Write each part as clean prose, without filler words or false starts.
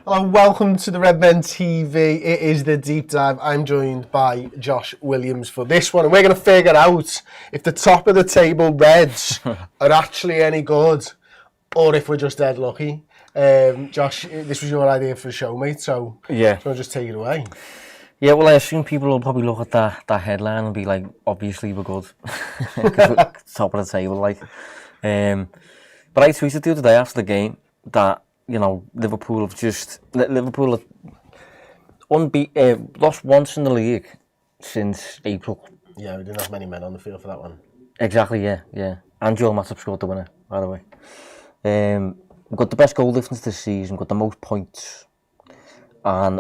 Hello, welcome to the Red Men TV. It is the deep dive. I'm joined by Josh Williams for this one, and we're going to figure out if the top of the table Reds are actually any good, or if we're just dead lucky. Josh, this was your idea for the show, mate. So yeah, do you want to just take it away? Yeah, well, I assume people will probably look at that headline and be like, obviously we're good, because we're top of the table, like. But I tweeted the other day after the game that, you know, Liverpool have lost once in the league since April. Yeah, we didn't have many men on the field for that one. Exactly, yeah. And Joel Matip scored the winner, by the way. We've got the best goal difference this season, got the most points. And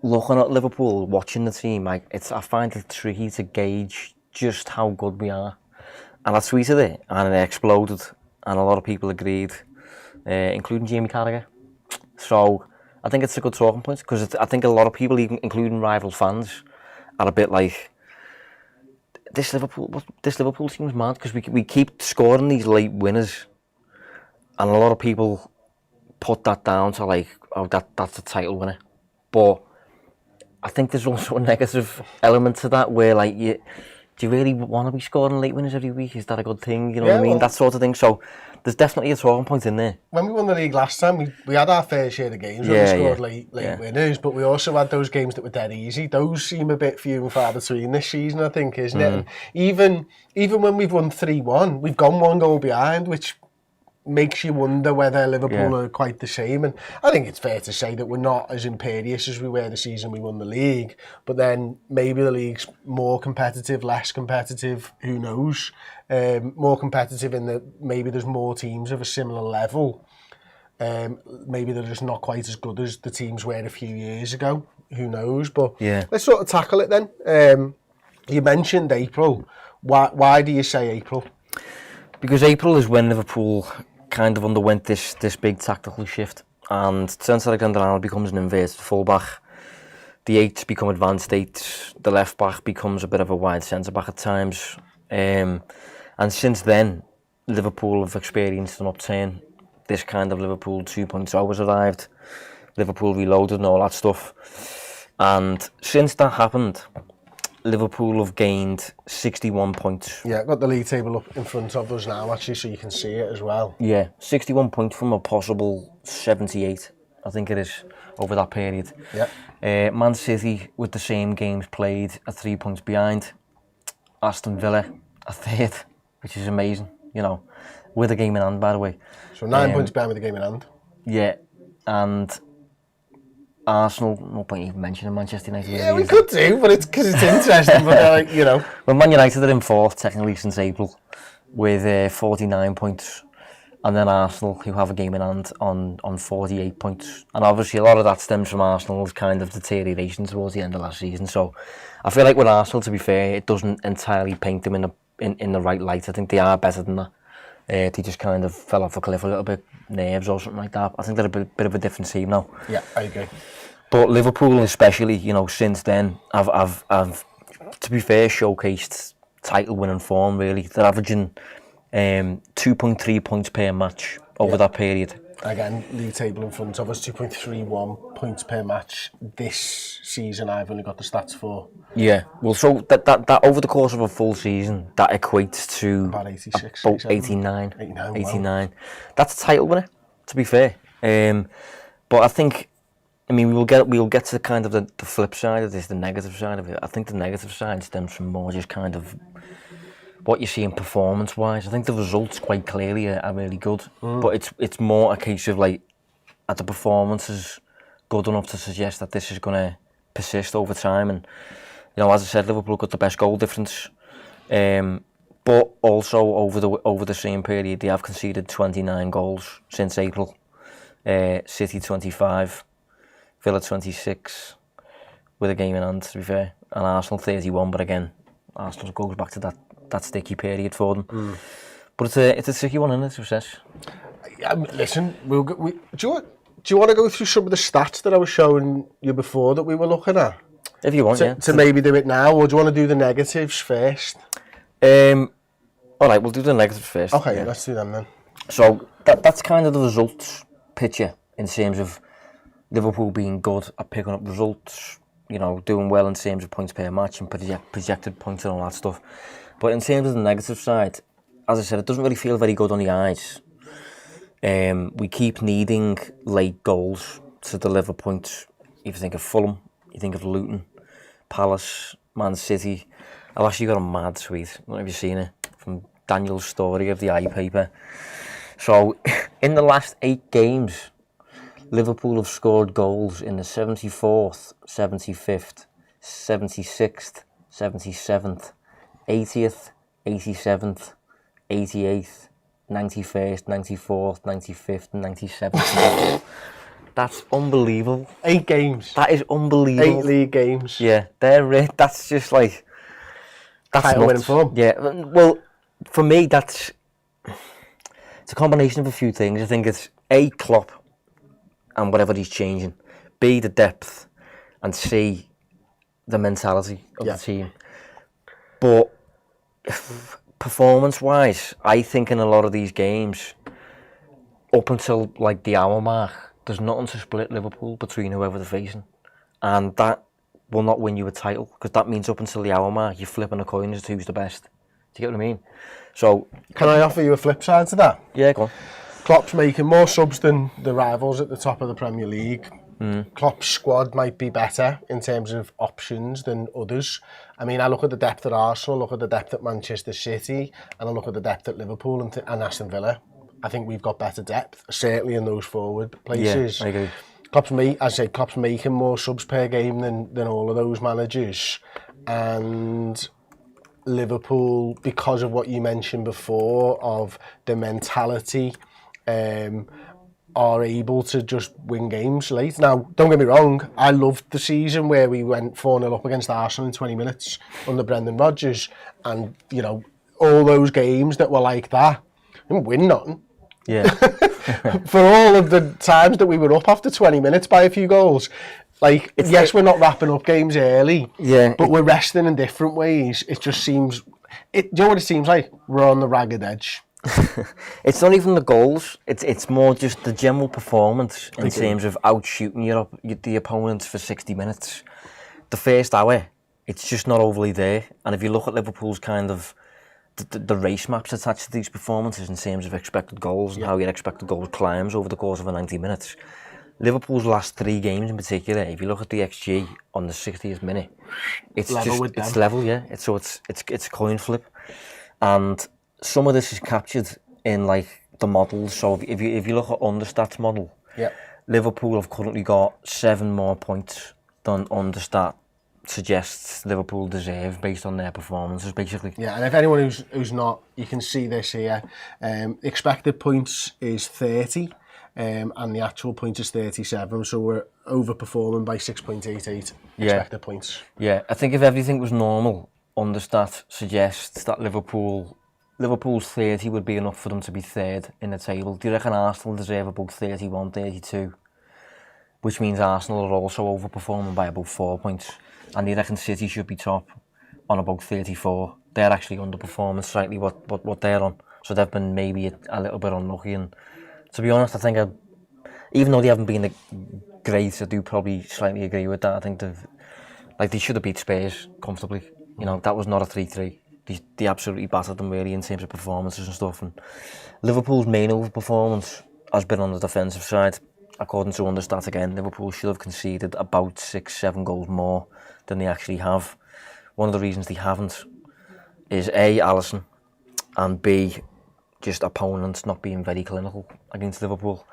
looking at Liverpool, watching the team, I find it tricky to gauge just how good we are. And I tweeted it, and it exploded, and a lot of people agreed, including Jamie Carragher. So I think it's a good talking point, because I think a lot of people, even including rival fans, are a bit like, this Liverpool team's mad, because we keep scoring these late winners, and a lot of people put that down to like, oh, that's a title winner. But I think there's also a negative element to that, where like, do you really want to be scoring late winners every week? Is that a good thing? You know what I mean? Well, that sort of thing. So there's definitely a talking point in there. When we won the league last time, we had our fair share of games where we scored late winners, but we also had those games that were dead easy. Those seem a bit few and far between this season, I think, isn't it? And even when we've won 3-1, we've gone one goal behind, which makes you wonder whether Liverpool are quite the same. And I think it's fair to say that we're not as imperious as we were the season we won the league, but then maybe the league's more competitive, less competitive, who knows? More competitive in that maybe there's more teams of a similar level. Maybe they're just not quite as good as the teams were a few years ago, who knows? But let's sort of tackle it then. You mentioned April. Why do you say April? Because April is when Liverpool kind of underwent this big tactical shift, and since Alexander-Arnold becomes an inverted fullback, the 8s become advanced 8s, the left back becomes a bit of a wide centre back at times, and since then Liverpool have experienced an upturn. This kind of Liverpool 2.0 has arrived, Liverpool reloaded and all that stuff, and since that happened, Liverpool have gained 61 points. Yeah, got the league table up in front of us now, actually, so you can see it as well. Yeah, 61 points from a possible 78, I think it is, over that period. Yeah. Man City, with the same games played, are 3 points behind. Aston Villa, a third, which is amazing, you know, with a game in hand, by the way. So 9 points behind with a game in hand. Yeah, and Arsenal, no point even mentioning Manchester United. Yeah, we could do, but it's because it's interesting. But like, you know, well, Man United are in fourth technically since April, with 49 points, and then Arsenal, who have a game in hand, on 48 points. And obviously, a lot of that stems from Arsenal's kind of deterioration towards the end of last season. So, I feel like with Arsenal, to be fair, it doesn't entirely paint them in the right light. I think they are better than that. They just kind of fell off a cliff a little bit, nerves or something like that. I think they're a bit of a different team now. Yeah, I agree. But Liverpool, especially, you know, since then, have to be fair, showcased title-winning form. Really, they're averaging 2.3 points per match over that period. Again, league table in front of us, 2.31 points per match this season. I've only got the stats for. Yeah, well, so that over the course of a full season, that equates to about 86, about 89. 89. Wow. That's a title winner, to be fair. But I think, I mean, we'll get to kind of the flip side of this, the negative side of it. I think the negative side stems from more just kind of what you see in performance-wise. I think the results quite clearly are really good, but it's more a case of like, are the performances good enough to suggest that this is going to persist over time? And you know, as I said, Liverpool got the best goal difference, but also over the same period they have conceded 29 goals since April. City 25, Villa 26, with a game in hand, to be fair, and Arsenal 31. But again, Arsenal goes back to that sticky period for them. But it's a tricky one, isn't it, success? Listen, do you want to go through some of the stats that I was showing you before that we were looking at? If you want, to maybe do it now, or do you want to do the negatives first? All right, we'll do the negatives first. Okay, let's do them then. So that's kind of the results picture in terms of Liverpool being good at picking up results, you know, doing well in terms of points per match and projected points and all that stuff. But in terms of the negative side, as I said, it doesn't really feel very good on the eyes. We keep needing late goals to deliver points. If you think of Fulham, you think of Luton, Palace, Man City. I've actually got a mad tweet, I don't know if you've seen it, from Daniel's story of the iPaper. So, in the last 8 games, Liverpool have scored goals in the 74th, 75th, 76th, 77th, 80th, 87th, 88th, 91st, 94th, 95th, and 97th. That's unbelievable. 8 games. That is unbelievable. 8 league games. Yeah, that's just like... That's title winning form. Yeah, well, for me, it's a combination of a few things. I think it's A, Klopp, and whatever he's changing. B, the depth, and C, the mentality of the team. But performance-wise, I think in a lot of these games, up until like the hour mark, there's nothing to split Liverpool between whoever they're facing. And that will not win you a title, because that means up until the hour mark, you're flipping a coin as to who's the best. Do you get what I mean? So, can I offer you a flip side to that? Yeah, go on. Klopp's making more subs than the rivals at the top of the Premier League. Klopp's squad might be better in terms of options than others. I mean, I look at the depth at Arsenal, look at the depth at Manchester City, and I look at the depth at Liverpool and Aston Villa. I think we've got better depth, certainly in those forward places. Yeah, I agree. Klopp's making more subs per game than all of those managers. And Liverpool, because of what you mentioned before, of the mentality, are able to just win games late. Now, don't get me wrong, I loved the season where we went 4-0 up against Arsenal in 20 minutes under Brendan Rodgers. And, you know, all those games that were like that, we didn't win nothing. Yeah. For all of the times that we were up after 20 minutes by a few goals, like, we're not wrapping up games early, but we're resting in different ways. It just seems, do you know what it seems like? We're on the ragged edge. It's not even the goals, it's more just the general performance in terms of outshooting the opponents for 60 minutes. The first hour, it's just not overly there. And if you look at Liverpool's kind of the race maps attached to these performances in terms of expected goals and how your expected goals climbs over the course of a 90 minutes. Liverpool's last 3 games in particular, if you look at the XG on the 60th minute, it's level, yeah. It's a coin flip. And some of this is captured in like the models. So if you look at Understat's model, Liverpool have currently got 7 more points than Understat suggests Liverpool deserve based on their performances, basically. Yeah, and if anyone who's not, you can see this here. Expected points is 30, and the actual point is 37. So we're overperforming by 6.88 expected points. Yeah, I think if everything was normal, Understat suggests that Liverpool's 30 would be enough for them to be third in the table. Do you reckon Arsenal deserve about 31, 32? Which means Arsenal are also overperforming by about 4 points. And you reckon City should be top on about 34. They're actually underperforming slightly what they're on. So they've been maybe a little bit unlucky. And to be honest, I think even though they haven't been great, I do probably slightly agree with that. I think they should have beat Spurs comfortably. You know, that was not a 3-3. They absolutely battered them really in terms of performances and stuff. And Liverpool's main overperformance has been on the defensive side. According to Understat again, Liverpool should have conceded about 6-7 goals more than they actually have. One of the reasons they haven't is A, Alisson, and B, just opponents not being very clinical against Liverpool.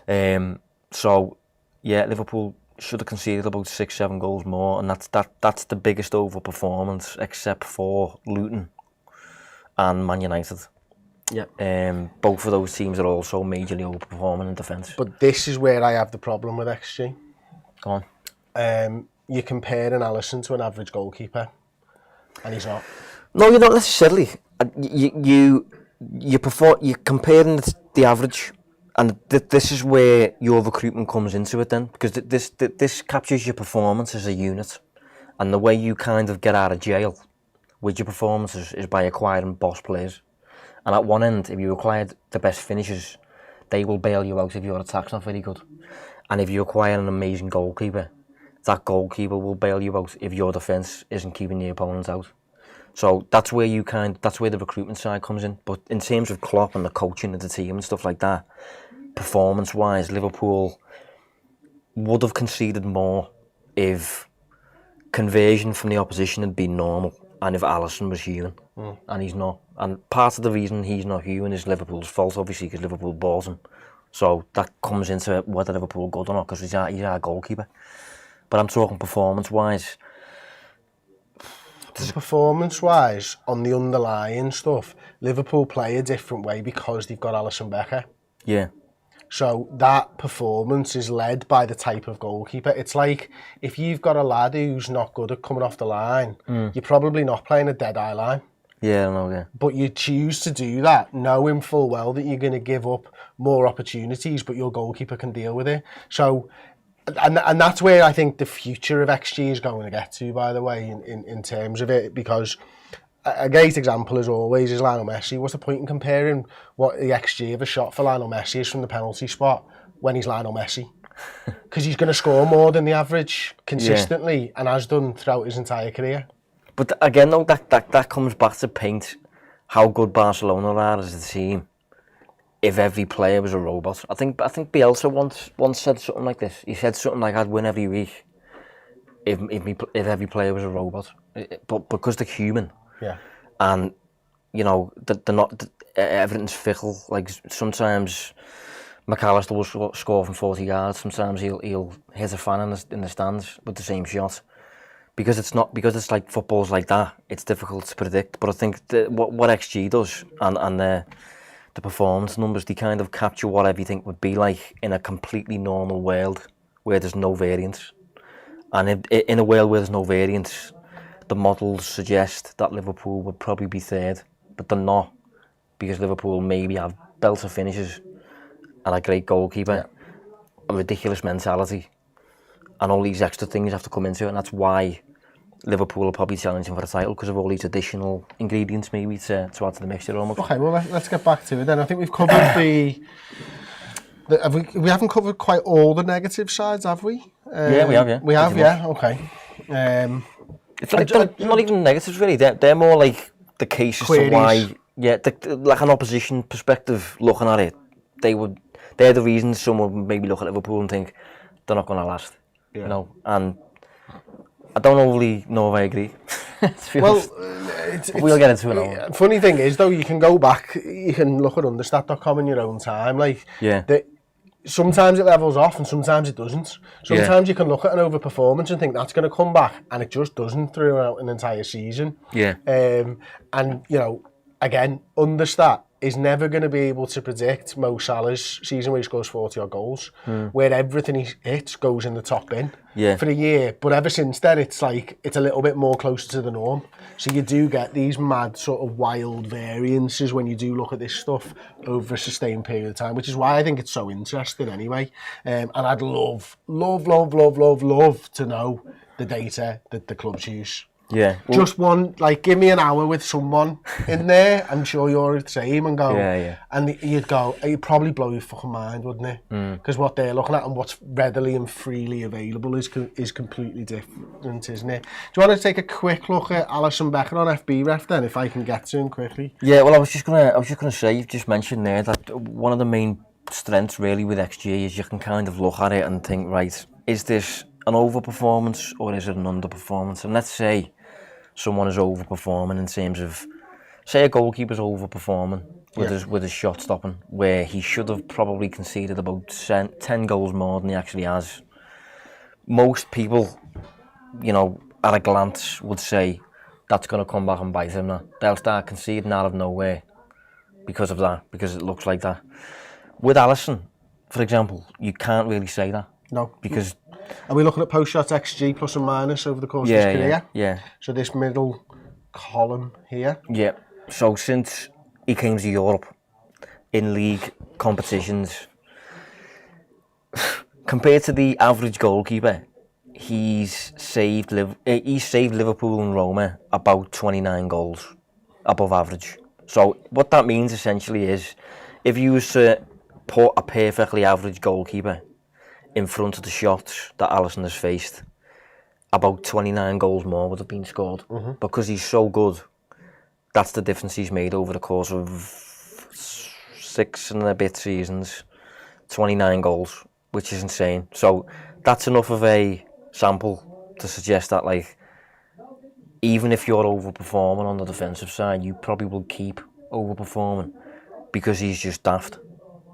So, yeah, Liverpool should have conceded about 6-7 goals more, and that's the biggest overperformance except for Luton and Man United. Yeah. Both of those teams are also majorly overperforming in defence. But this is where I have the problem with XG. Go on. You're comparing Alisson to an average goalkeeper, and he's not. No, you're not necessarily. You're comparing the average, and this is where your recruitment comes into it then, because this captures your performance as a unit, and the way you kind of get out of jail with your performances is by acquiring boss players. And at one end, if you acquired the best finishers, they will bail you out if your attack's not very good. And if you acquire an amazing goalkeeper, that goalkeeper will bail you out if your defence isn't keeping your opponent out. So that's where that's where the recruitment side comes in. But in terms of Klopp and the coaching of the team and stuff like that, performance-wise, Liverpool would have conceded more if conversion from the opposition had been normal and if Alisson was human. And he's not. And part of the reason he's not human is Liverpool's fault, obviously, because Liverpool bought him. So that comes into whether Liverpool are good or not, because he's our goalkeeper. But I'm talking performance-wise. Performance-wise, on the underlying stuff, Liverpool play a different way because they've got Alisson Becker. Yeah. So that performance is led by the type of goalkeeper. It's like if you've got a lad who's not good at coming off the line, you're probably not playing a dead-eye line. Yeah, I know, yeah. But you choose to do that, knowing full well that you're going to give up more opportunities, but your goalkeeper can deal with it. So, and that's where I think the future of XG is going to get to, by the way, in terms of it, because a great example, as always, is Lionel Messi. What's the point in comparing what the XG of a shot for Lionel Messi is from the penalty spot when he's Lionel Messi? Because he's going to score more than the average consistently, and has done throughout his entire career. But again, though, that comes back to paint how good Barcelona are as a team. If every player was a robot, I think Bielsa once said something like this. He said something like, "I'd win every week if every player was a robot." But because they're human, and you know they're not. Everything's fickle. Like sometimes McAllister will score from 40 yards. Sometimes he'll hit a fan in the stands with the same shot. Because it's like football's like that. It's difficult to predict. But I think what XG does and the performance numbers, they kind of capture what everything would be like in a completely normal world where there's no variance. And in a world where there's no variance, the models suggest that Liverpool would probably be third, but they're not, because Liverpool maybe have belter finishes and a great goalkeeper, a ridiculous mentality, and all these extra things have to come into it, and that's why Liverpool are probably challenging for the title, because of all these additional ingredients maybe to add to the mixture almost. Okay, well let's get back to it then. I think we've covered we haven't covered quite all the negative sides, have we? Yeah, we have, yeah. We have, yeah, okay. It's like, not even negatives really, they're more like the cases queries. To why, like an opposition perspective looking at it, they're the reasons someone would maybe look at Liverpool and think they're not going to last, you know, and I don't really know if I agree. Well, we'll get into it now. Funny thing is, though, you can go back, you can look at understat.com in your own time. Like, sometimes it levels off and sometimes it doesn't. Sometimes you can look at an overperformance and think that's going to come back, and it just doesn't throughout an entire season. Yeah. And, you know, again, understat is never going to be able to predict Mo Salah's season where he scores 40 odd goals, where everything he hits goes in the top bin for a year. But ever since then, it's like, it's a little bit more closer to the norm. So you do get these mad sort of wild variances when you do look at this stuff over a sustained period of time, which is why I think it's so interesting anyway. And I'd love to know the data that the clubs use. Yeah. Well, just one, like, give me an hour with someone in there, I'm sure you're the same, and go, and you'd probably blow your fucking mind, wouldn't it? Because what they're looking at and what's readily and freely available is completely different, isn't it? Do you want to take a quick look at Alisson Becker on FB Ref then, if I can get to him quickly? Yeah, well, I was just gonna say, you've just mentioned there that one of the main strengths really with XG is you can kind of look at it and think, right, is this an overperformance or is it an underperformance? And let's say someone is overperforming in terms of, say a goalkeeper's overperforming with his shot stopping, where he should have probably conceded about 10 goals more than he actually has. Most people, you know, at a glance would say that's going to come back and bite him now. They'll start conceding out of nowhere because of that, because it looks like that. With Alisson, for example, you can't really say that. No. Because... Are we looking at post-shot XG plus and minus over the course of his career? Yeah. So this middle column here? Yeah. So since he came to Europe in league competitions, compared to the average goalkeeper, he's saved Liverpool and Roma about 29 goals above average. So what that means essentially is, if you was to put a perfectly average goalkeeper in front of the shots that Alisson has faced, about 29 goals more would have been scored. Because he's so good, that's the difference he's made over the course of 6 and a bit seasons. 29 goals, which is insane. So that's enough of a sample to suggest that, like, even if you're overperforming on the defensive side, you probably will keep overperforming because he's just daft. Do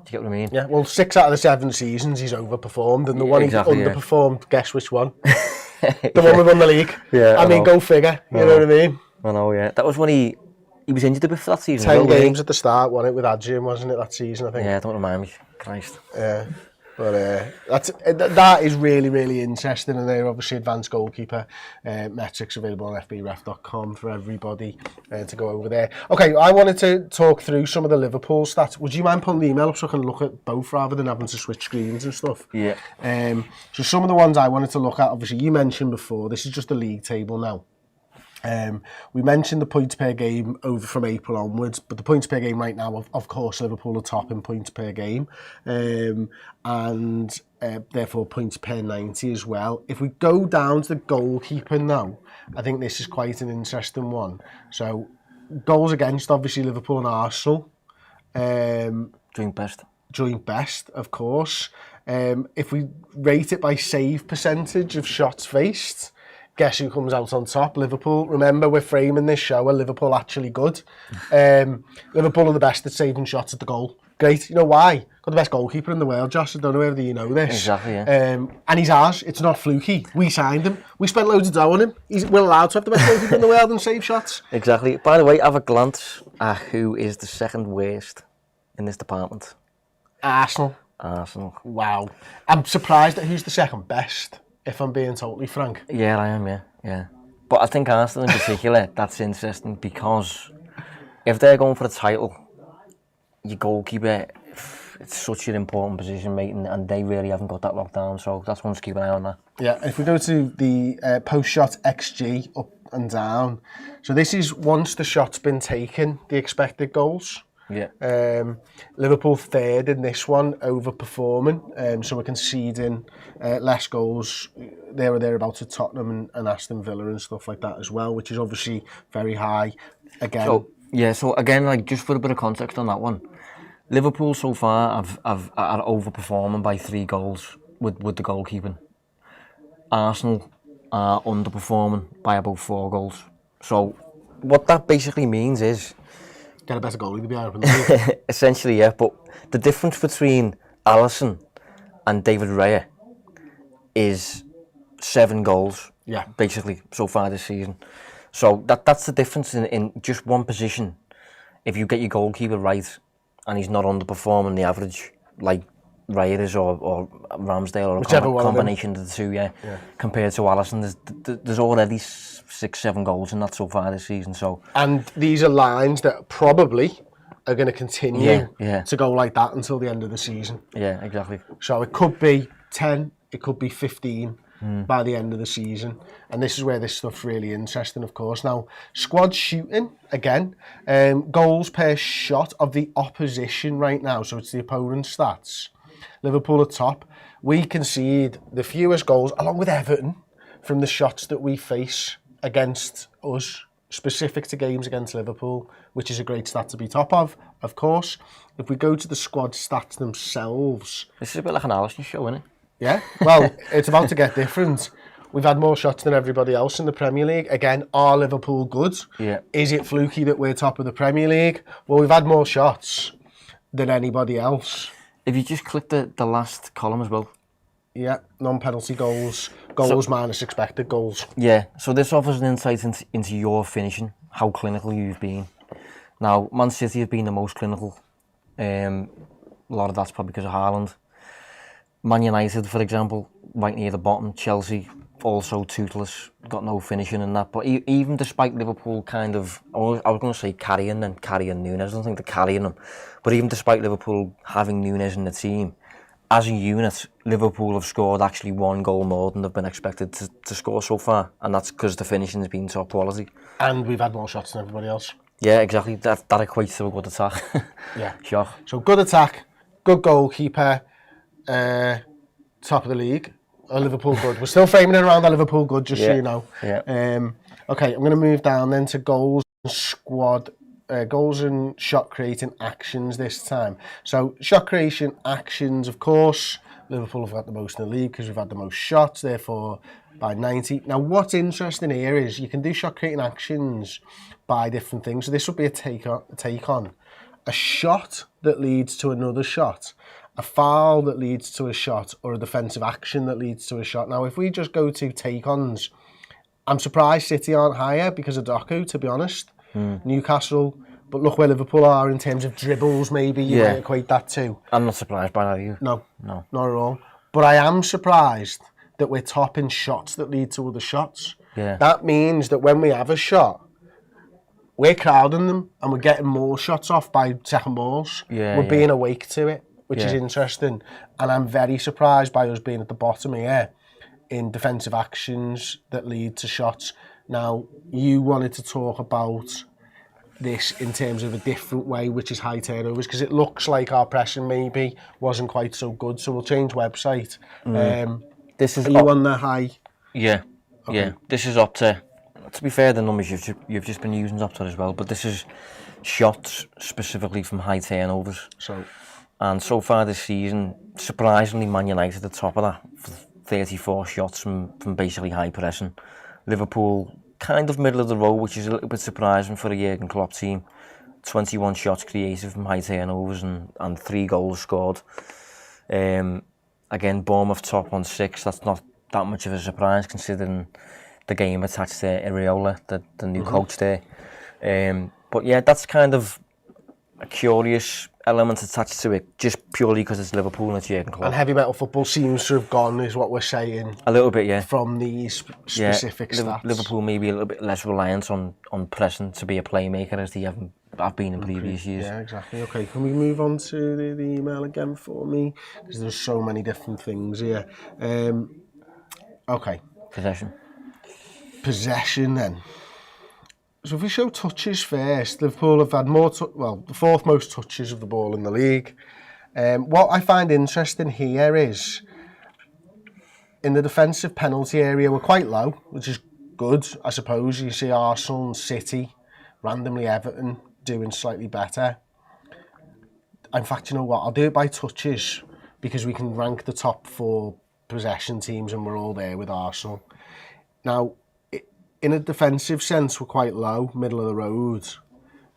you get what I mean? Yeah, well, 6 out of the 7 seasons he's overperformed, and the one exactly, he underperformed, guess which one? The one we won the league. Yeah, I mean, go figure, you know what I mean? I know, yeah. That was when he was injured a bit for that season. 10 games at the start, won it with Adrian, wasn't it, that season, I think? Yeah, don't remind me. Christ. Yeah. But that is really, really interesting, and they're obviously advanced goalkeeper metrics available on fbref.com for everybody to go over there. Okay, I wanted to talk through some of the Liverpool stats. Would you mind pulling the email up so I can look at both rather than having to switch screens and stuff? Yeah. So some of the ones I wanted to look at, obviously you mentioned before, this is just the league table now. We mentioned the points per game over from April onwards, but the points per game right now, of course, Liverpool are top in points per game, and therefore points per 90 as well. If we go down to the goalkeeper now, I think this is quite an interesting one. So goals against, obviously, Liverpool and Arsenal. Joint best, of course. If we rate it by save percentage of shots faced, guess who comes out on top? Liverpool. Remember, we're framing this show, are Liverpool actually good? Liverpool are the best at saving shots at the goal. Great. You know why? Got the best goalkeeper in the world, Josh. I don't know whether you know this. Exactly, yeah. And he's ours. It's not fluky. We signed him. We spent loads of dough on him. We're allowed to have the best goalkeeper in the world and save shots. Exactly. By the way, have a glance at who is the second worst in this department. Arsenal. Wow. I'm surprised at who's the second best, if I'm being totally frank. Yeah, I am, yeah. But I think Arsenal in particular, that's interesting because if they're going for the title, your goalkeeper, it's such an important position, mate, and they really haven't got that locked down, so that's one to keep an eye on that. Yeah, if we go to the post-shot XG, up and down, so this is once the shot's been taken, the expected goals. Yeah. Liverpool third in this one, overperforming. So we're conceding less goals there or thereabouts at Tottenham and Aston Villa and stuff like that as well, which is obviously very high. Again. So again, like just for a bit of context on that one, Liverpool so far are overperforming by 3 goals with the goalkeeping. Arsenal are underperforming by about 4 goals. So what that basically means is, get a better goalie to be higher up in the league. Essentially, yeah, but the difference between Alisson and David Raya is 7 goals, basically, so far this season. So that's the difference in just one position. If you get your goalkeeper right and he's not underperforming the average, like Raya is or Ramsdale, or a combination of the two, compared to Alisson, there's already 6-7 goals in that so far this season. So, and these are lines that probably are going to continue to go like that until the end of the season. Yeah, exactly. So it could be 10, it could be 15 by the end of the season, and this is where this stuff's really interesting, of course. Now, squad shooting again, goals per shot of the opposition right now. So it's the opponent's stats. Liverpool are top. We concede the fewest goals, along with Everton, from the shots that we face against us, specific to games against Liverpool, which is a great stat to be top of course. If we go to the squad stats themselves... This is a bit like an Alisson show, isn't it? Yeah, well, it's about to get different. We've had more shots than everybody else in the Premier League. Again, are Liverpool good? Yeah. Is it fluky that we're top of the Premier League? Well, we've had more shots than anybody else. If you just click the last column as well. Yeah, non-penalty goals minus expected goals. Yeah, so this offers an insight into your finishing, how clinical you've been. Now, Man City have been the most clinical. A lot of that's probably because of Haaland. Man United, for example, right near the bottom. Chelsea, also toothless, got no finishing in that. But even despite Liverpool kind of, I was going to say carrying Núñez, I don't think they're carrying them. But even despite Liverpool having Núñez in the team, as a unit, Liverpool have scored actually 1 goal more than they've been expected to score so far. And that's because the finishing has been top quality. And we've had more shots than everybody else. Yeah, exactly. That equates to a good attack. Yeah. Sure. So good attack, good goalkeeper, top of the league. Liverpool good. We're still framing it around the Liverpool good, just so you know. Yeah. Okay, I'm going to move down then to goals and squad, goals and shot creating actions this time. So shot creation actions, of course, Liverpool have got the most in the league because we've had the most shots, therefore by 90. Now what's interesting here is you can do shot creating actions by different things. So this would be a take on a shot that leads to another shot, a foul that leads to a shot, or a defensive action that leads to a shot. Now, if we just go to take-ons, I'm surprised City aren't higher because of Doku, to be honest. Newcastle, but look where Liverpool are in terms of dribbles, maybe you might equate that to. I'm not surprised by that either. No, not at all. But I am surprised that we're top in shots that lead to other shots. Yeah. That means that when we have a shot, we're crowding them and we're getting more shots off by second balls. We're being awake to it, which is interesting. And I'm very surprised by us being at the bottom here in defensive actions that lead to shots. Now, you wanted to talk about this in terms of a different way, which is high turnovers, because it looks like our pressing maybe wasn't quite so good. So we'll change website. This is are you on the high? Yeah, yeah. This is up to be fair, the numbers you've just been using up to as well, but this is shots specifically from high turnovers. And so far this season, surprisingly, Man United at the top of that, 34 shots from basically high pressing. Liverpool kind of middle of the road, which is a little bit surprising for a Jurgen Klopp team. 21 shots created from high turnovers and 3 goals scored. Again, Bournemouth top on 6. That's not that much of a surprise considering the game attached to Areola, the new coach there. But yeah, that's kind of a curious element attached to it, just purely because it's Liverpool and it's Jurgen Klopp. And heavy metal football seems to have gone, is what we're saying. A little bit, yeah. From these specific stats. Liverpool may be a little bit less reliant on pressing to be a playmaker as they have been in previous years. Yeah, exactly. Okay, can we move on to the email again for me? Because there's so many different things here. Okay. Possession then. So if we show touches first, Liverpool have had the 4th most touches of the ball in the league. What I find interesting here is in the defensive penalty area, we're quite low, which is good, I suppose. You see Arsenal and City, randomly Everton, doing slightly better. In fact, you know what? I'll do it by touches because we can rank the top 4 possession teams and we're all there with Arsenal. Now, in a defensive sense, we're quite low, middle of the road.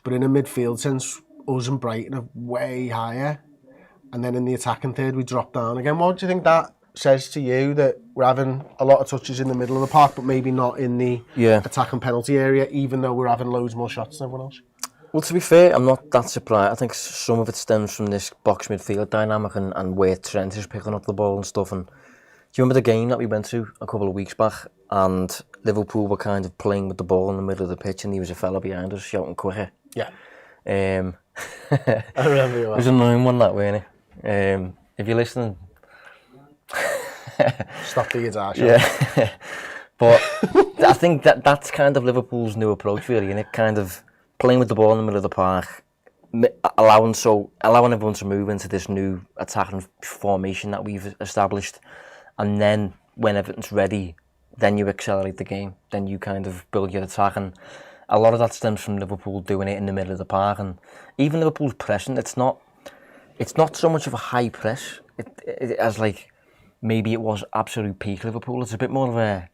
But in a midfield sense, us and Brighton are way higher. And then in the attacking third, we drop down again. What do you think that says to you, that we're having a lot of touches in the middle of the park, but maybe not in the attacking penalty area, even though we're having loads more shots than everyone else? Well, to be fair, I'm not that surprised. I think some of it stems from this box midfield dynamic and where Trent is picking up the ball and stuff. And do you remember the game that we went to a couple of weeks back? And Liverpool were kind of playing with the ball in the middle of the pitch, and there was a fella behind us shouting quicker. Yeah. I remember you. It was an annoying one, that, wasn't it? If you're listening, stop the guitar. Yeah. But I think that's kind of Liverpool's new approach, really, and it kind of playing with the ball in the middle of the park, allowing everyone to move into this new attacking formation that we've established, and then when everything's ready, then you accelerate the game, then you kind of build your attack. And a lot of that stems from Liverpool doing it in the middle of the park. And even Liverpool's pressing, it's not so much of a high press as like maybe it was absolute peak Liverpool. It's a bit more of a,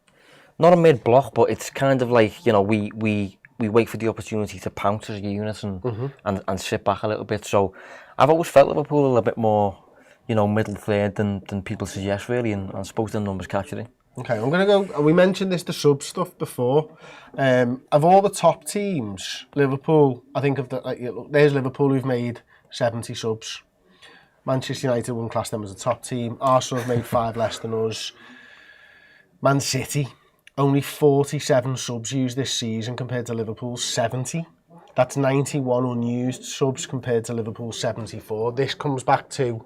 not a mid-block, but it's kind of like, you know, we wait for the opportunity to pounce as a unit and sit back a little bit. So I've always felt Liverpool a little bit more, you know, middle third than people suggest, really, and I suppose the numbers capture it. Okay, I'm going to go, we mentioned the sub stuff before. Of all the top teams, Liverpool, I think of there's Liverpool who've made 70 subs. Manchester United wouldn't class them as a top team. Arsenal have made 5 less than us. Man City, only 47 subs used this season compared to Liverpool's 70. That's 91 unused subs compared to Liverpool's 74. This comes back to,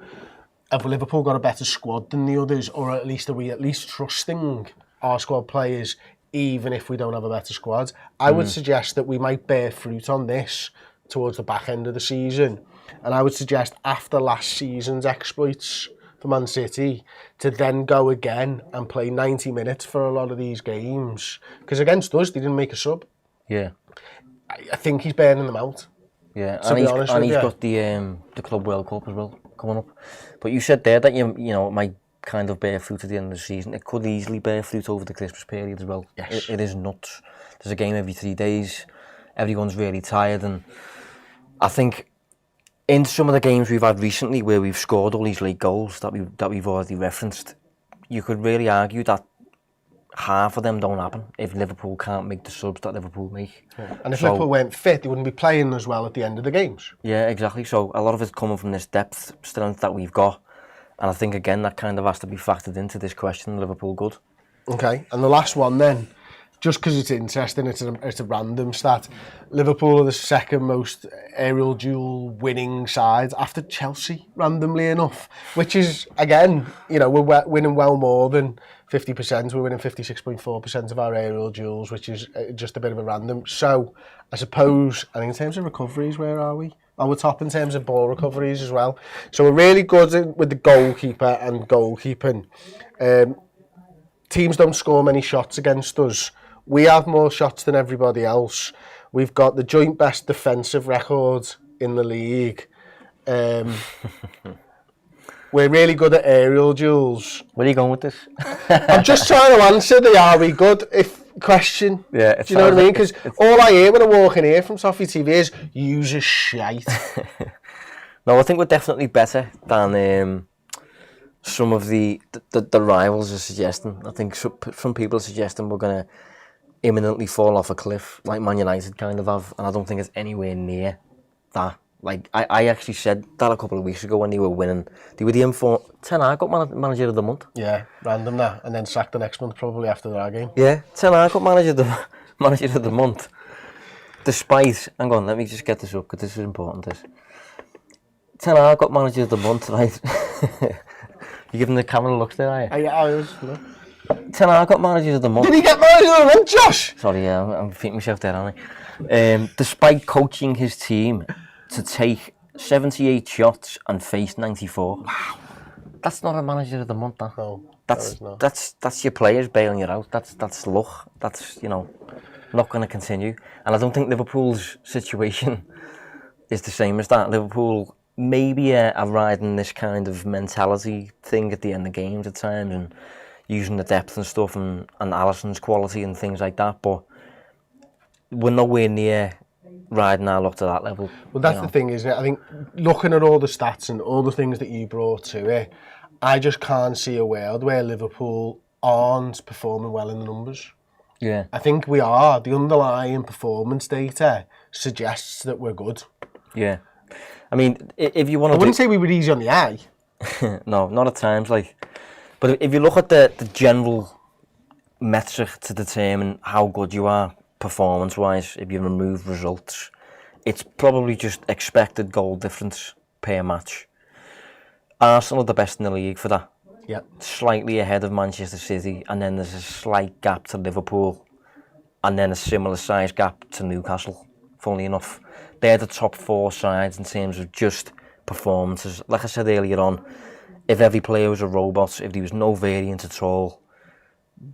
have Liverpool got a better squad than the others, or at least are we at least trusting our squad players even if we don't have a better squad? I would suggest that we might bear fruit on this towards the back end of the season, and I would suggest after last season's exploits for Man City to then go again and play 90 minutes for a lot of these games. Because against us, they didn't make a sub. Yeah. I think he's burning them out. Yeah, to be honest with he's you. got the Club World Cup as well coming up. But you said there that you know it might kind of bear fruit at the end of the season. It could easily bear fruit over the Christmas period as well. Yes. It is nuts. There's a game every 3 days. Everyone's really tired, and I think in some of the games we've had recently where we've scored all these late goals that we've already referenced, you could really argue that half of them don't happen if Liverpool can't make the subs that Liverpool make. Yeah. And if Liverpool weren't fit, they wouldn't be playing as well at the end of the games. Yeah, exactly. So a lot of it's coming from this depth, strength that we've got. And I think, again, that kind of has to be factored into this question, Liverpool good. Okay, and the last one then, just because it's interesting, it's a random stat. Liverpool are the second most aerial duel winning side after Chelsea, randomly enough. Which is, again, you know, we're winning well more than 50%. We're winning 56.4% of our aerial duels, which is just a bit of a random. So, I suppose, I think in terms of recoveries, where are we? We're top in terms of ball recoveries as well. So we're really good with the goalkeeper and goalkeeping. Teams don't score many shots against us. We have more shots than everybody else. We've got the joint best defensive record in the league. We're really good at aerial duels. Where are you going with this? I'm just trying to answer the "are we good" question. Yeah, do you know what I mean? Because all I hear when I walk in here from Toffee TV is "use a shite." No, I think we're definitely better than some of the rivals are suggesting. I think some people are suggesting we're going to imminently fall off a cliff, like Man United kind of have, and I don't think it's anywhere near that. Like, I actually said that a couple of weeks ago when they were winning. They were the M4. Ten Hag got manager of the month. Yeah, random that. And then sacked the next month, probably after that game. Yeah, Ten Hag got manager of the month. Despite, hang on, let me just get this up, because this is important. Ten Hag got manager of the month, right? You giving the camera looks there, are you? I was, Ten Hag got manager of the month. Did he get manager of the month, Josh? Sorry, yeah, I'm thinking myself there, aren't I? Despite coaching his team to take 78 shots and face 94. Wow. That's not a manager of the month, that. No, that's your players bailing you out. That's luck. That's, you know, not going to continue. And I don't think Liverpool's situation is the same as that. Liverpool maybe are riding this kind of mentality thing at the end of games at times and using the depth and stuff and Alisson's quality and things like that, but we're nowhere near riding our luck to that level. Well, that's the thing, isn't it? I think looking at all the stats and all the things that you brought to it, I just can't see a world where Liverpool aren't performing well in the numbers. Yeah. I think we are. The underlying performance data suggests that we're good. Yeah. I mean, if you want to... I wouldn't say we were easy on the eye. No, not at times, like... But if you look at the general metric to determine how good you are performance-wise, if you remove results, it's probably just expected goal difference per match. Arsenal are the best in the league for that. Yep. Slightly ahead of Manchester City, and then there's a slight gap to Liverpool, and then a similar size gap to Newcastle, funnily enough. They're the top 4 sides in terms of just performances. Like I said earlier on, if every player was a robot, if there was no variance at all,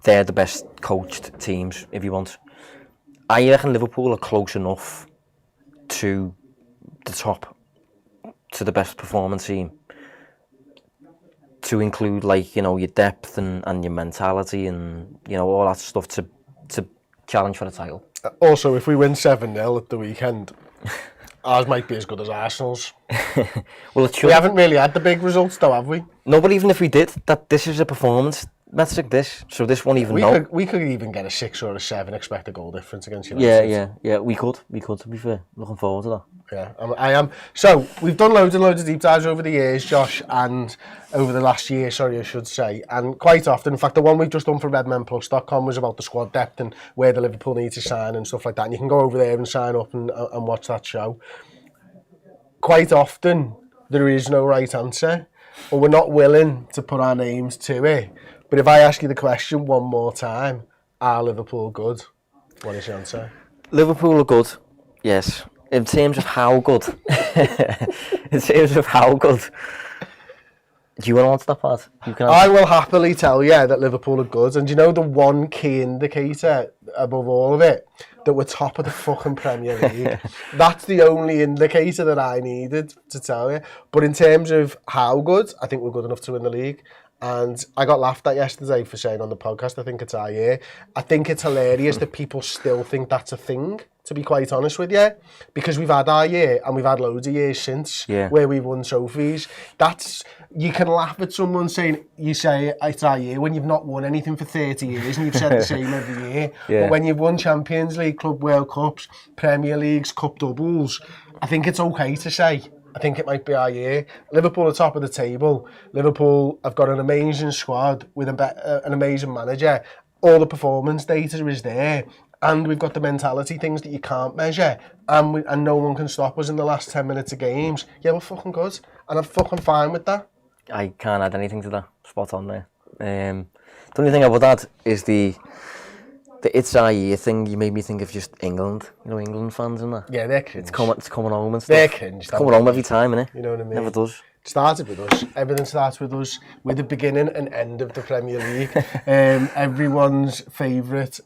they're the best coached teams, if you want. I reckon Liverpool are close enough to the top, to the best performing team, to include, like, you know, your depth and your mentality and, you know, all that stuff to challenge for the title. Also, if we win 7-0 at the weekend, ours might be as good as Arsenal's. Well, it should. We haven't really had the big results, though, have we? No, but even if we did, this is a performance metric, so this won't even know. We could even get a 6 or a 7 expected goal difference against United. Yeah, we could, to be fair. Looking forward to that. Yeah, I am. So, we've done loads and loads of deep dives over the years, Josh, and over the last year, I should say, and quite often, in fact, the one we've just done for redmenplus.com was about the squad depth and where the Liverpool need to sign and stuff like that, and you can go over there and sign up and watch that show. Quite often, there is no right answer, or we're not willing to put our names to it. But if I ask you the question one more time, are Liverpool good? What is your answer? Liverpool are good, yes. In terms of how good, Do you want to answer that part? I will happily tell you that Liverpool are good. And you know the one key indicator above all of it? That we're top of the fucking Premier League. That's the only indicator that I needed to tell you. But in terms of how good, I think we're good enough to win the league. And I got laughed at yesterday for saying on the podcast, I think it's our year. I think it's hilarious that people still think that's a thing, to be quite honest with you. Because we've had our year, and we've had loads of years since where we've won trophies. You can laugh at someone saying, you say it's our year when you've not won anything for 30 years and you've said the same every year. But when you've won Champions League, Club World Cups, Premier Leagues, Cup doubles, I think it's okay to say, I think it might be our year. Liverpool are top of the table. Liverpool have got an amazing squad with an amazing manager. All the performance data is there. And we've got the mentality things that you can't measure. And no one can stop us in the last 10 minutes of games. Yeah, we're fucking good. And I'm fucking fine with that. I can't add anything to that. Spot on there. The only thing I would add is the it's our year thing. You made me think of just England. You know, England fans and that. Yeah, they're cringe. It's coming home and stuff. They're cringe. It's coming home every time, innit? You know what I mean? Never does. It started with us. Everything starts with us. We're the beginning and end of the Premier League. Everyone's favourite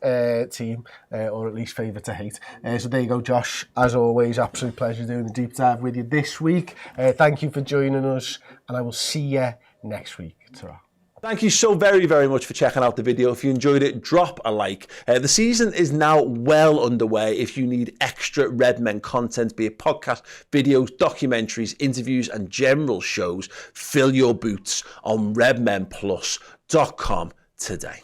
team, or at least favourite to hate. So there you go, Josh. As always, absolute pleasure doing the deep dive with you this week. Thank you for joining us, and I will see you next week. Ta-ra. Thank you so very, very much for checking out the video. If you enjoyed it, drop a like. The season is now well underway. If you need extra Red Men content, be it podcast, videos, documentaries, interviews, and general shows, fill your boots on redmenplus.com today.